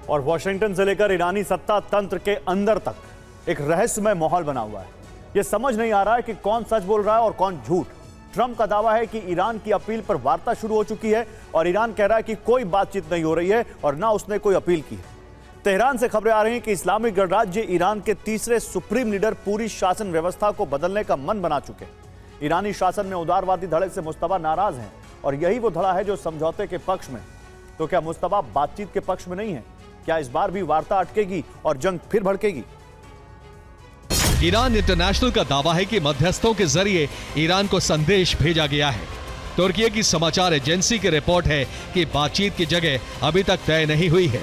और वॉशिंगटन से लेकर ईरानी सत्ता तंत्र के अंदर तक एक रहस्यमय माहौल बना हुआ है। यह समझ नहीं आ रहा है कि कौन सच बोल रहा है और कौन झूठ। ट्रंप का दावा है कि ईरान की अपील पर वार्ता शुरू हो चुकी है और ईरान कह रहा है कि कोई बातचीत नहीं हो रही है और ना उसने कोई अपील की है। तेहरान से खबरें आ रही हैं कि इस्लामिक गणराज्य ईरान के तीसरे सुप्रीम लीडर पूरी शासन व्यवस्था को बदलने का मन बना चुके हैं। ईरानी शासन में उदारवादी धड़े से मुस्तफा नाराज हैं और यही वो धड़ा है जो समझौते के पक्ष में। तो क्या मुस्तफा बातचीत के पक्ष में नहीं है? क्या इस बार भी वार्ता अटकेगी और जंग फिर भड़केगी? ईरान इंटरनेशनल का दावा है कि मध्यस्थों के जरिए ईरान को संदेश भेजा गया है। तुर्की की समाचार एजेंसी की रिपोर्ट है कि बातचीत की जगह अभी तक तय नहीं हुई है।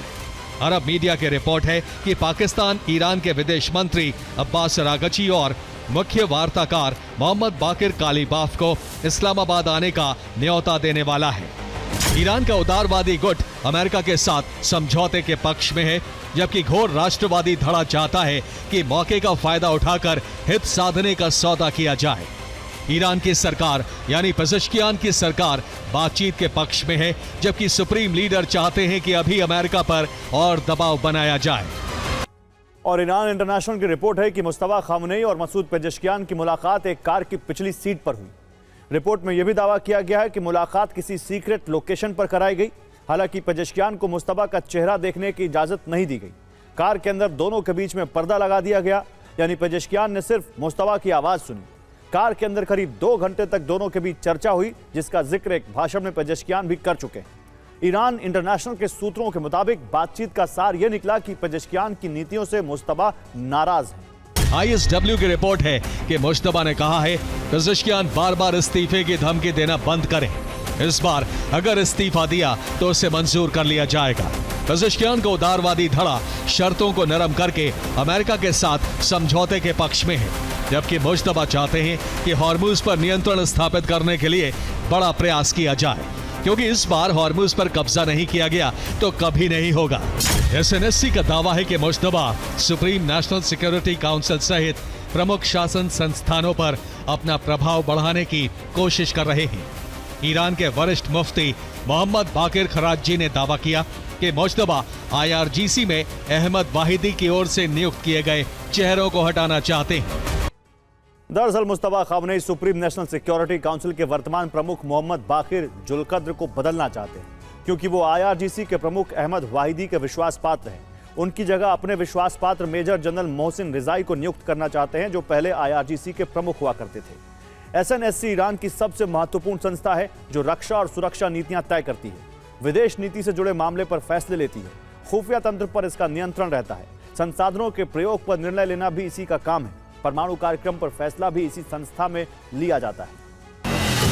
अरब मीडिया की रिपोर्ट है कि पाकिस्तान ईरान के विदेश मंत्री अब्बास अरागची और मुख्य वार्ताकार मोहम्मद बाकिर कालीबाफ को इस्लामाबाद आने का न्योता देने वाला है। ईरान का उदारवादी गुट अमेरिका के साथ समझौते के पक्ष में है, जबकि घोर राष्ट्रवादी धड़ा चाहता है कि मौके का फायदा उठाकर हित साधने का सौदा किया जाए। ईरान की सरकार यानी पेजेश्कियान की सरकार बातचीत के पक्ष में है, जबकि सुप्रीम लीडर चाहते हैं कि अभी अमेरिका पर और दबाव बनाया जाए। और ईरान इंटरनेशनल की रिपोर्ट है कि मुस्तफा खामनेई और मसूद पेजेश्कियान की मुलाकात एक कार की पिछली सीट पर हुई। रिपोर्ट में यह भी दावा किया गया है कि मुलाकात किसी सीक्रेट लोकेशन पर कराई गई। हालांकि पेजेश्कियान को मुस्तफा का चेहरा देखने की इजाजत नहीं दी गई। कार के अंदर दोनों के बीच में पर्दा लगा दिया गया, यानी पेजेश्कियान ने सिर्फ मुस्तफा की आवाज सुनी। कार के अंदर करीब 2 घंटे तक दोनों के बीच चर्चा हुई, जिसका जिक्र एक भाषण में पेजेश्कियान भी कर चुके हैं। ईरान इंटरनेशनल के सूत्रों के मुताबिक बातचीत का सार यह निकला कि पेजेश्कियान की नीतियों से मुस्तफा नाराज है। ISW की रिपोर्ट है कि मुस्तफा ने कहा है पेजेश्कियान बार बार इस्तीफे की धमकी देना बंद करें। इस बार अगर इस्तीफा दिया तो उसे मंजूर कर लिया जाएगा। पेजेश्कियान को उदारवादी धड़ा शर्तों को नरम करके अमेरिका के साथ समझौते के पक्ष में है, जबकि मुस्तफा चाहते हैं कि हॉर्मुज पर नियंत्रण स्थापित करने के लिए बड़ा प्रयास किया जाए, क्योंकि इस बार हॉर्मुज पर कब्जा नहीं किया गया तो कभी नहीं होगा। SNSC का दावा है कि Mustafa supreme national security council सहित प्रमुख शासन संस्थानों पर अपना प्रभाव बढ़ाने की कोशिश कर रहे हैं। ईरान के वरिष्ठ मुफ्ती मोहम्मद बाकिर खराजी ने दावा किया कि मुस्तफा IRGC में अहमद वाहिदी की ओर से नियुक्त किए गए चेहरों को हटाना चाहते हैं। दरअसल Mustafa Khamenei supreme national security council के वर्तमान प्रमुख मोहम्मद बाकिर जुल्कद्र को बदलना चाहते हैं, क्योंकि वो IRGC के प्रमुख अहमद वाहिदी के विश्वास पात्र हैं। उनकी जगह अपने विश्वास पात्र मेजर जनरल मोहसिन रिजाई को नियुक्त करना चाहते हैं, जो पहले IRGC के प्रमुख हुआ करते थे। SNSC ईरान की सबसे महत्वपूर्ण संस्था है जो रक्षा और सुरक्षा नीतियां तय करती है, विदेश नीति से जुड़े मामले पर फैसले लेती है, खुफिया तंत्र पर इसका नियंत्रण रहता है, संसाधनों के प्रयोग पर निर्णय लेना भी इसी का काम है, परमाणु कार्यक्रम पर फैसला भी इसी संस्था में लिया जाता है।